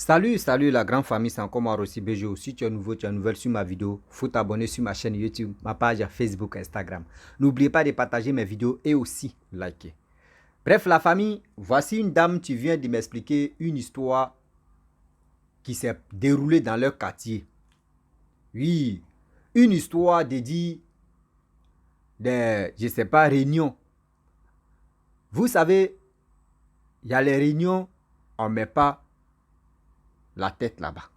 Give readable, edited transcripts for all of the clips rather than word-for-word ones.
Salut la grande famille, c'est encore moi Rossi Bejo. Si tu es nouveau, tu es nouvelle sur ma vidéo, faut t'abonner sur ma chaîne YouTube, ma page Facebook, Instagram. N'oubliez pas de partager mes vidéos et aussi liker. Bref, la famille, voici une dame qui vient de m'expliquer une histoire qui s'est déroulée dans leur quartier. Oui, une histoire dédiée des, je sais pas, réunions. Vous savez, il y a les réunions, on ne met pas la tête là-bas.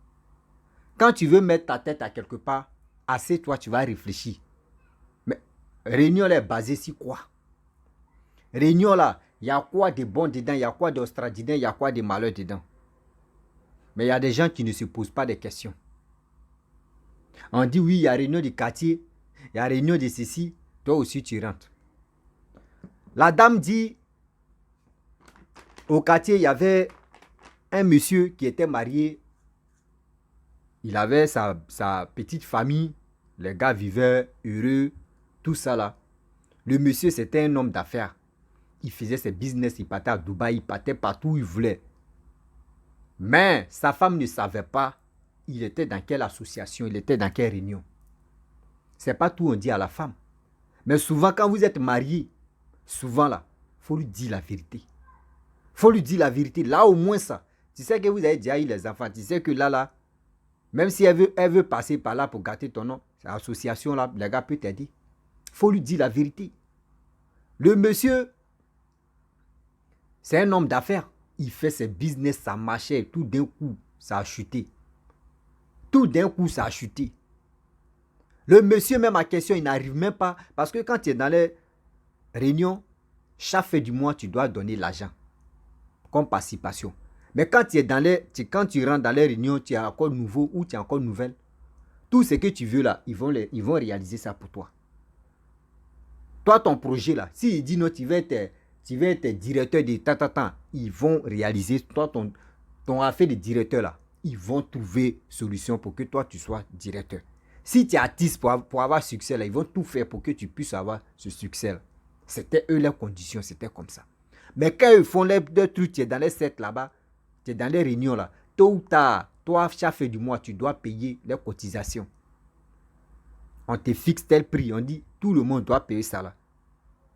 Quand tu veux mettre ta tête à quelque part, assieds-toi, tu vas réfléchir. Mais réunion là est basée sur quoi? Réunion là, il y a quoi de bon dedans, il y a quoi d'extraordinaire, il y a quoi de malheur dedans. Mais il y a des gens qui ne se posent pas de questions. On dit oui, il y a réunion du quartier, il y a réunion de ceci, toi aussi tu rentres. La dame dit, au quartier, il y avait un monsieur qui était marié. Il avait sa petite famille, les gars vivaient heureux, tout ça là. Le monsieur, c'était un homme d'affaires. Il faisait ses business, il partait à Dubaï, il partait partout où il voulait. Mais sa femme ne savait pas il était dans quelle association, il était dans quelle réunion. Ce n'est pas tout on dit à la femme. Mais souvent, quand vous êtes marié, souvent là, il faut lui dire la vérité. Il faut lui dire la vérité. Là, au moins ça. Tu sais que vous avez déjà eu les enfants. Tu sais que là, même si elle veut passer par là pour gâter ton nom, cette association-là, les gars peuvent t'aider. Il faut lui dire la vérité. Le monsieur, c'est un homme d'affaires. Il fait ses business, ça marchait. Tout d'un coup, ça a chuté. Tout d'un coup, ça a chuté. Le monsieur, même à question, il n'arrive même pas. Parce que quand tu es dans les réunions, chaque fin du mois, tu dois donner l'argent comme participation. Mais quand tu es dans quand tu rentres dans les réunions, tu es encore nouveau ou tu es encore nouvelle, tout ce que tu veux là, ils vont réaliser ça pour toi. Toi, ton projet là, s'il dit non, tu vas être directeur de tant, ils vont réaliser. Toi, ton affaire de directeur là, ils vont trouver solution pour que toi, tu sois directeur. Si tu es artiste pour avoir succès là, ils vont tout faire pour que tu puisses avoir ce succès là. C'était eux leurs conditions, c'était comme ça. Mais quand ils font les trucs, tu es dans les sets là-bas, tu es dans les réunions là, tôt ou tard, toi, chaque fin du mois, tu dois payer les cotisations. On te fixe tel prix, on dit tout le monde doit payer ça là.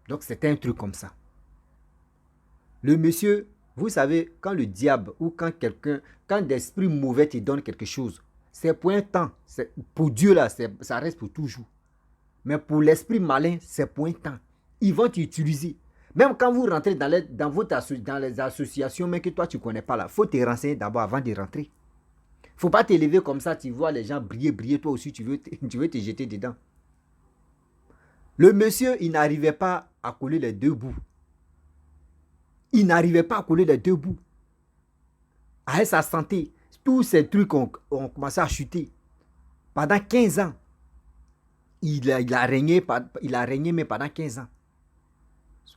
Donc c'était un truc comme ça. Le monsieur, vous savez, quand le diable ou quand l'esprit mauvais te donne quelque chose, c'est pour un temps. Pour Dieu là, ça reste pour toujours. Mais pour l'esprit malin, c'est pour un temps. Ils vont t'utiliser. Même quand vous rentrez dans les associations, mais que toi tu ne connais pas là, il faut te renseigner d'abord avant de rentrer. Il ne faut pas te lever comme ça, tu vois les gens briller, toi aussi tu veux te jeter dedans. Le monsieur, il n'arrivait pas à coller les deux bouts. Il n'arrivait pas à coller les deux bouts. Avec sa santé, tous ces trucs ont commencé à chuter. Pendant 15 ans, il a régné mais pendant 15 ans.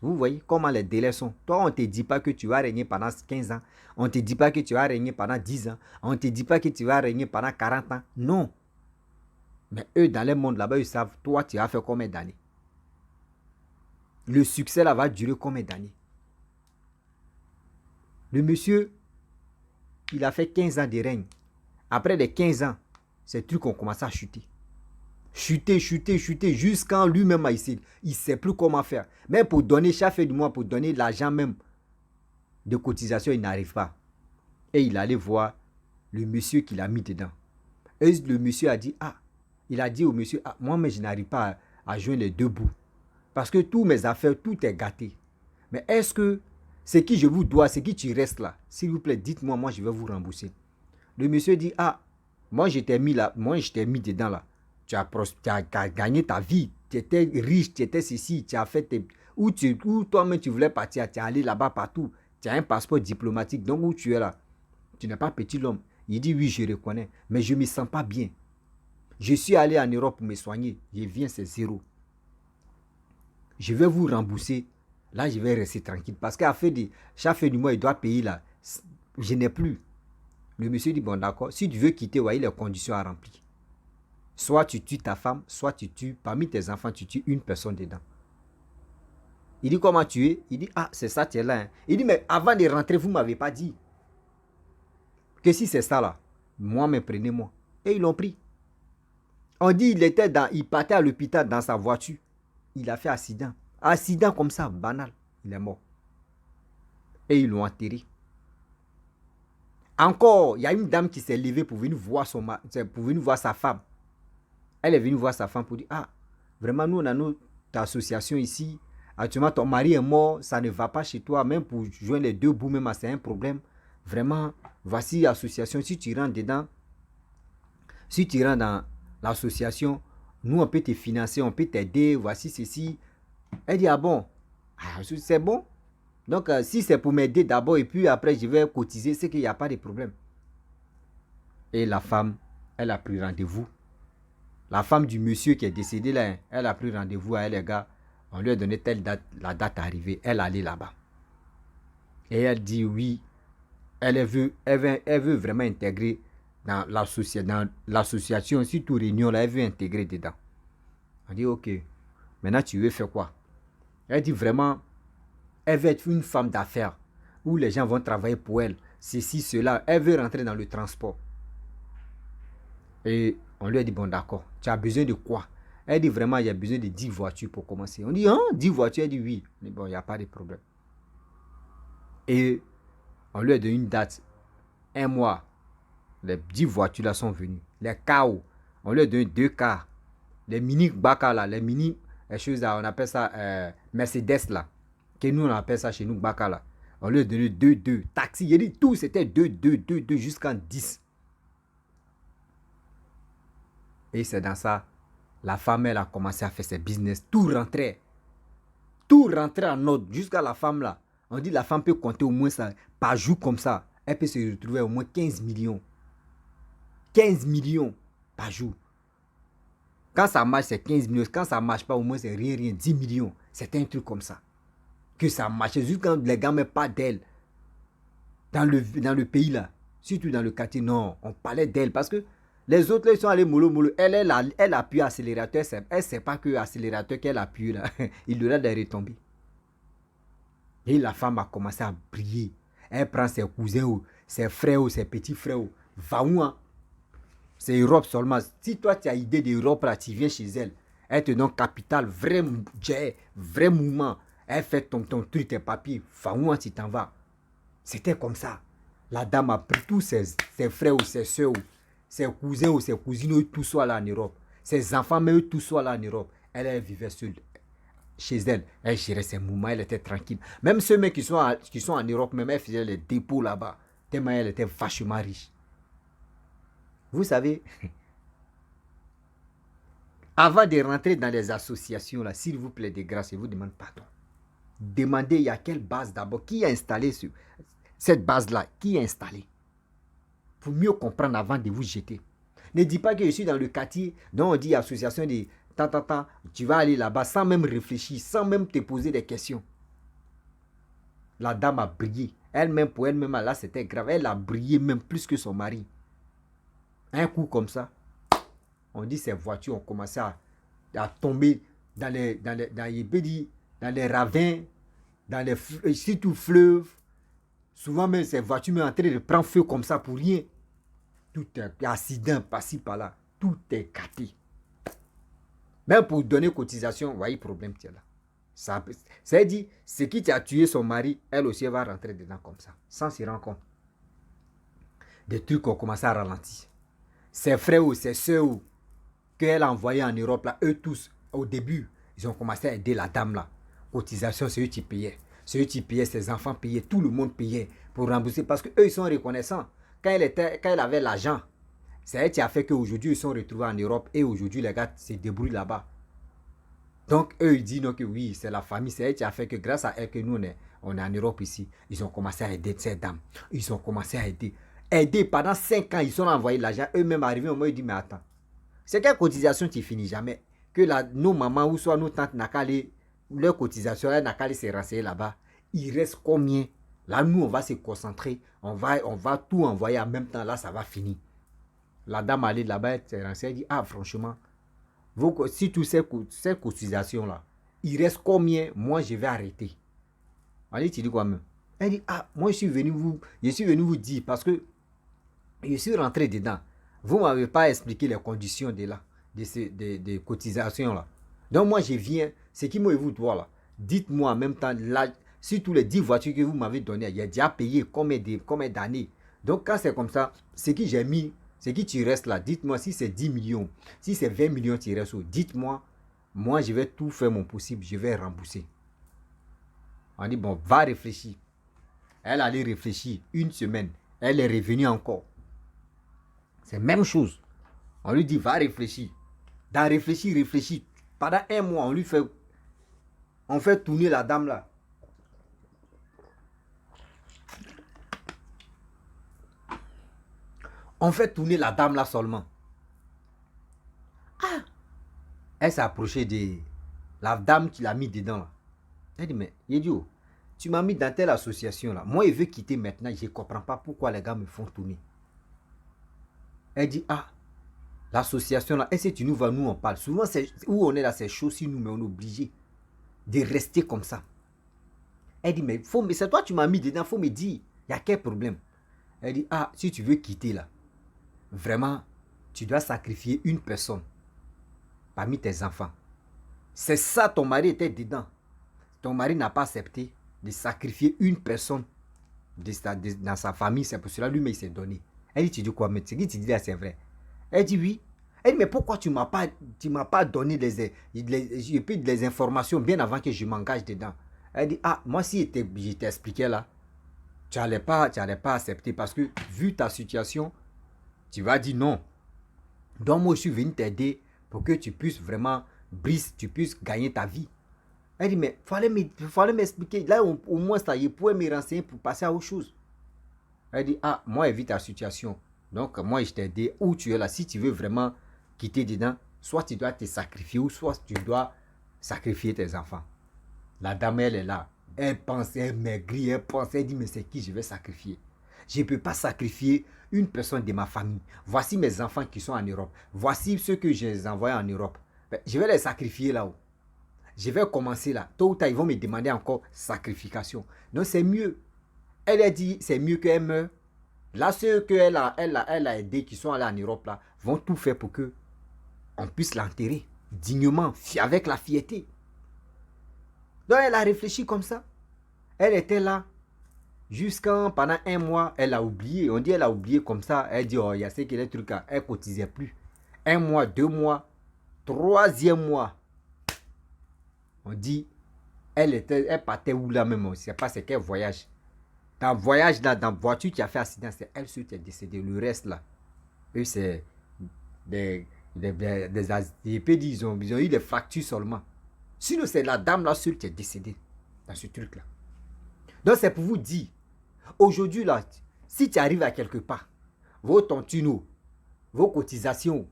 Vous voyez comment les délais sont. Toi, on ne te dit pas que tu vas régner pendant 15 ans. On ne te dit pas que tu vas régner pendant 10 ans. On ne te dit pas que tu vas régner pendant 40 ans. Non. Mais eux, dans le monde là-bas, ils savent, toi, tu as fait combien d'années. Le succès là va durer combien d'années. Le monsieur, il a fait 15 ans de règne. Après les 15 ans, ces trucs ont commencé à chuter. Chuter, jusqu'à lui-même, il ne sait plus comment faire. Même pour donner chaque fin du mois, pour donner l'argent même de cotisation, il n'arrive pas. Et il allait voir le monsieur qui l'a mis dedans. Et le monsieur a dit, il a dit au monsieur, moi, mais je n'arrive pas à joindre les deux bouts. Parce que tous mes affaires, tout est gâté. Mais est-ce que ce qui je vous dois, ce qui tu restes là, s'il vous plaît, dites-moi, moi, je vais vous rembourser. Le monsieur dit, moi, je t'ai mis dedans là. Tu as gagné ta vie. Tu étais riche, tu étais ceci, tu as fait où toi-même tu voulais partir, tu es allé là-bas partout. Tu as un passeport diplomatique, donc où tu es là. Tu n'es pas petit l'homme. Il dit, oui, je reconnais, mais je ne me sens pas bien. Je suis allé en Europe pour me soigner. Je viens, c'est zéro. Je vais vous rembourser. Là, je vais rester tranquille. Parce qu'à chaque fin du mois, il doit payer là. Je n'ai plus. Le monsieur dit, bon d'accord, si tu veux quitter, voyez les conditions à remplir. Soit tu tues ta femme, soit tu tues, parmi tes enfants, tu tues une personne dedans. Il dit, comment tuer? Il dit, c'est ça, tu es là. Hein. Il dit, mais avant de rentrer, vous ne m'avez pas dit. Que si c'est ça là, moi, me prenez-moi. Et ils l'ont pris. On dit il partait à l'hôpital dans sa voiture. Il a fait accident. Accident comme ça, banal. Il est mort. Et ils l'ont enterré. Encore, il y a une dame qui s'est levée pour venir voir sa femme. Elle est venue voir sa femme pour dire, ah, vraiment, nous, on a notre association ici. Actuellement, ton mari est mort, ça ne va pas chez toi. Même pour joindre les deux bouts, même, c'est un problème. Vraiment, voici l'association. Si tu rentres dedans, si tu rentres dans l'association, nous, on peut te financer, on peut t'aider. Voici ceci. Elle dit, ah bon, ah, c'est bon. Donc, si c'est pour m'aider d'abord et puis après, je vais cotiser, c'est qu'il n'y a pas de problème. Et la femme, elle a pris rendez-vous. La femme du monsieur qui est décédé là, elle a pris rendez-vous à elle, les gars. On lui a donné telle date, la date arrivée. Elle allait là-bas. Et elle dit oui. Elle veut vraiment intégrer dans l'association, surtout réunion là, elle veut intégrer dedans. On dit ok. Maintenant, tu veux faire quoi? Elle dit vraiment, elle veut être une femme d'affaires où les gens vont travailler pour elle. Ceci, cela. Elle veut rentrer dans le transport. Et on lui a dit, bon d'accord, tu as besoin de quoi? Elle dit vraiment, il y a besoin de 10 voitures pour commencer. On dit, hein, 10 voitures? Elle dit oui. Mais bon, il n'y a pas de problème. Et on lui a donné une date, un mois. Les 10 voitures là sont venues. Les cars, on lui a donné 2 cars. Les mini Baka là, les mini choses là, on appelle ça Mercedes là. Que nous on appelle ça chez nous Baka là. On lui a donné 2. Taxi, il a dit tout, c'était 2 jusqu'en 10. Et c'est dans ça, la femme, elle a commencé à faire ses business. Tout rentrait en ordre. Jusqu'à la femme là. On dit la femme peut compter au moins ça, par jour comme ça. Elle peut se retrouver au moins 15 millions. 15 millions par jour. Quand ça marche, c'est 15 millions. Quand ça ne marche pas, au moins, c'est rien. 10 millions. C'est un truc comme ça. Que ça marche. Juste quand les gars ne mettent pas d'elle. Dans le pays là. Surtout dans le quartier, non. On parlait d'elle parce que les autres, là, ils sont allés mollo. Elle appuie l'accélérateur. Elle ne sait pas que l'accélérateur qu'elle appuie là, il aura des retombées. Et la femme a commencé à briller. Elle prend ses cousins, ses frères, ses petits frères. Va où, hein? C'est Europe seulement. Si toi, tu as idée d'Europe, là, tu viens chez elle. Elle te donne capital, vrai mouvement. Elle fait ton truc, tes papiers. Va où, hein, tu t'en vas. C'était comme ça. La dame a pris tous ses frères ou ses soeurs, ses cousins ou ses cousines, eux, tous soient là en Europe. Ses enfants, mais eux, tous soient là en Europe. Elle vivait seule. Chez elle, elle gérait ses mouvements, elle était tranquille. Même ceux mecs qui sont en Europe, même elle faisait les dépôts là-bas. Tellement elle était vachement riche. Vous savez, avant de rentrer dans les associations, là, s'il vous plaît, de grâce, je vous demande pardon. Demandez, il y a quelle base d'abord? Qui a installé cette base-là? Qui a installé? Pour mieux comprendre avant de vous jeter. Ne dis pas que je suis dans le quartier, dont on dit association de tu vas aller là-bas sans même réfléchir, sans même te poser des questions. La dame a brillé. Elle-même, pour elle-même, là, c'était grave. Elle a brillé même plus que son mari. Un coup comme ça, on dit ces voitures ont commencé à tomber dans les ravins, dans les surtout fleuves. Souvent même ces voitures sont en train de prendre feu comme ça pour rien. Tout est accident par-ci par-là. Tout est gâté. Même pour donner cotisation, vous voyez le problème qu'il y a là. Ça dit, ce qui t'a tué son mari, elle aussi elle va rentrer dedans comme ça, sans s'y rendre compte. Des trucs ont commencé à ralentir. Ses frères ou ses soeurs qu'elle a envoyés en Europe, là, eux tous, au début, ils ont commencé à aider la dame là. Cotisation, c'est eux qui payaient. C'est eux qui payaient, ses enfants payaient, tout le monde payait pour rembourser parce qu'eux, ils sont reconnaissants. Quand elle avait l'argent, c'est elle qui a fait qu'aujourd'hui, ils sont retrouvés en Europe et aujourd'hui, les gars se débrouillent là-bas. Donc, eux, ils disent non, que oui, c'est la famille, c'est elle qui a fait que grâce à elle que nous, on est en Europe ici. Ils ont commencé à aider ces dames. Ils ont commencé à aider. Pendant 5 ans, ils sont envoyés l'argent. Eux-mêmes arrivés au moment, ils disent, mais attends, c'est quelle cotisation qui finit jamais? Que nos mamans ou soit nos tantes n'ont qu'à aller, leur cotisation, elles n'ont qu'à aller se renseigner là-bas. Il reste combien? Là, nous, on va se concentrer. On va tout envoyer en même temps. Là, ça va finir. La dame allait là-bas, elle s'est renseignée, elle dit, ah, franchement, si toutes ces cotisations-là, il reste combien? Moi, je vais arrêter. Elle dit, tu dis quoi même? Elle dit, ah, moi, je suis venu vous dire parce que Je suis rentré dedans. Vous ne m'avez pas expliqué les conditions de cotisations là. Donc moi je viens, ce qui me vous doit là. Dites-moi en même temps, là, sur tous les 10 voitures que vous m'avez données, il y a déjà payé combien d'années. Donc quand c'est comme ça, ce qui j'ai mis, ce qui tu restes là, dites-moi si c'est 10 millions, si c'est 20 millions tu restes, dites-moi, moi je vais tout faire mon possible, je vais rembourser. On dit bon, va réfléchir. Elle allait réfléchir une semaine, elle est revenue encore. C'est la même chose. On lui dit, va réfléchir. Dans réfléchir, réfléchir. Pendant un mois, on fait tourner la dame là. On fait tourner la dame là seulement. Ah! Elle s'est approchée de la dame qui l'a mis dedans là. Elle dit, mais Yedio, tu m'as mis dans telle association là. Moi, il veut quitter maintenant. Je ne comprends pas pourquoi les gars me font tourner. Elle dit, ah, l'association là, est-ce que tu nous vas, nous on parle. Souvent, où on est là, c'est chaud si nous, mais on est obligé de rester comme ça. Elle dit, mais c'est toi tu m'as mis dedans, il faut me dire, il y a quel problème. Elle dit, ah, si tu veux quitter là, vraiment, tu dois sacrifier une personne parmi tes enfants. C'est ça, ton mari était dedans. Ton mari n'a pas accepté de sacrifier une personne dans sa famille, c'est pour cela lui-même il s'est donné. Elle dit, tu dis quoi, mais ce que tu dis là, c'est vrai. Elle dit, oui. Elle dit, mais pourquoi tu ne m'as pas donné les informations bien avant que je m'engage dedans. Elle dit, ah, moi si je t'expliquais là, tu n'allais pas accepter parce que vu ta situation, tu vas dire non. Donc moi je suis venu t'aider pour que tu puisses vraiment tu puisses gagner ta vie. Elle dit, mais il fallait m'expliquer. Là, au moins, ça, il pouvait me renseigner pour passer à autre chose. Elle dit, ah, moi, évite ta situation. Donc, moi, je t'ai aidé où tu es là. Si tu veux vraiment quitter dedans, soit tu dois te sacrifier ou soit tu dois sacrifier tes enfants. La dame, elle est là. Elle pense, elle maigrit, elle pense, elle dit, mais c'est qui je vais sacrifier? Je ne peux pas sacrifier une personne de ma famille. Voici mes enfants qui sont en Europe. Voici ceux que j'ai envoyés en Europe. Je vais les sacrifier là-haut. Je vais commencer là. Tôt ou tard, ils vont me demander encore sacrification. Donc, c'est mieux. Elle a dit, c'est mieux qu'elle meure. Là, ceux qu'elle a aidés qui sont allés en Europe là, vont tout faire pour que on puisse l'enterrer dignement, avec la fierté. Donc, elle a réfléchi comme ça. Elle était là pendant un mois, elle a oublié. On dit elle a oublié comme ça. Elle dit, oh, il y a ce qui est le truc là. Elle ne cotisait plus. Un mois, 2 mois, 3e mois. On dit, elle partait où là même, on ne sait pas c'est quel voyage. Dans le voyage là, dans la voiture qui a fait accident, c'est elle seule qui est décédée. Le reste là, eux c'est ils ont eu des fractures seulement. Sinon c'est la dame là seule qui est décédée dans ce truc là. Donc c'est pour vous dire, aujourd'hui là, si tu arrives à quelque part, vos tontines, vos cotisations,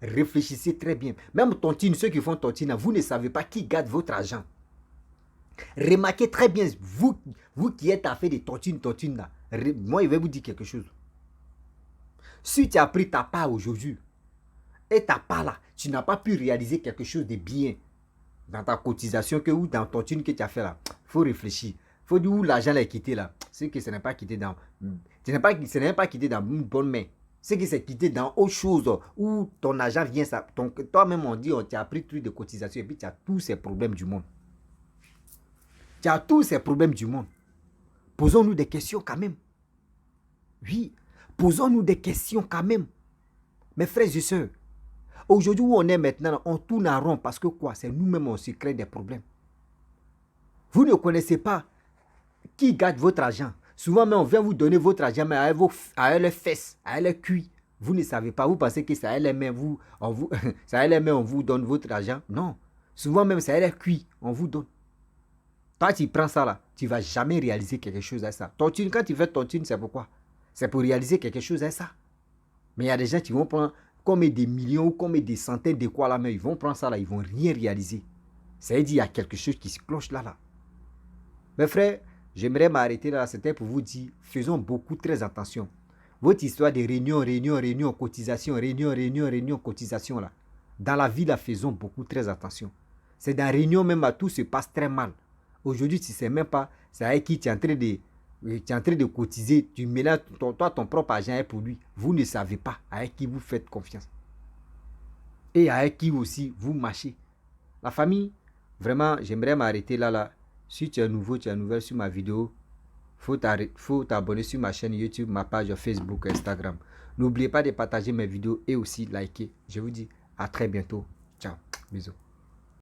réfléchissez très bien. Même tontine, ceux qui font tontine, vous ne savez pas qui garde votre argent. Remarquez très bien, vous qui êtes à faire des tontines là, moi je vais vous dire quelque chose. Si tu as pris ta part aujourd'hui, et ta part là, tu n'as pas pu réaliser quelque chose de bien dans ta cotisation ou dans ton tontine que tu as fait là, il faut réfléchir. Il faut dire où l'argent est quitté là. C'est que ce n'est pas quitté dans, une bonne main. C'est que c'est quitté dans autre chose où ton argent vient, toi-même on dit, tu as pris plus de cotisation et puis tu as tous ces problèmes du monde. Tu as tous ces problèmes du monde. Posons-nous des questions quand même. Oui, posons-nous des questions quand même. Mes frères et sœurs, aujourd'hui où on est maintenant, on tourne en rond parce que quoi? C'est nous-mêmes on se crée des problèmes. Vous ne connaissez pas qui garde votre argent. Souvent même on vient vous donner votre argent, mais à les fesses, à les cuits. Vous ne savez pas, vous pensez que c'est à les mains, on vous donne votre argent. Non, souvent même c'est à les cuits, on vous donne. Toi, tu prends ça là, tu ne vas jamais réaliser quelque chose à ça. Tontine, quand tu fais tontine, c'est pourquoi? C'est pour réaliser quelque chose à ça. Mais il y a des gens qui vont prendre comme des millions ou comme des centaines de quoi là, mais ils vont prendre ça là, ils ne vont rien réaliser. C'est-à-dire qu'il y a quelque chose qui se cloche là. Mes frères, j'aimerais m'arrêter là, c'était pour vous dire, faisons beaucoup très attention. Votre histoire de réunion, cotisation, cotisation là. Dans la vie là, faisons beaucoup très attention. C'est dans la réunion même, tout se passe très mal. Aujourd'hui, tu ne sais même pas c'est avec qui tu es en train tu es en train de cotiser, tu mélanges ton propre argent est pour lui. Vous ne savez pas avec qui vous faites confiance. Et avec qui aussi vous marchez. La famille, vraiment, j'aimerais m'arrêter là. Si tu es nouveau, tu es nouvelle sur ma vidéo, faut t'abonner sur ma chaîne YouTube, ma page Facebook, Instagram. N'oubliez pas de partager mes vidéos et aussi liker. Je vous dis à très bientôt. Ciao. Bisous.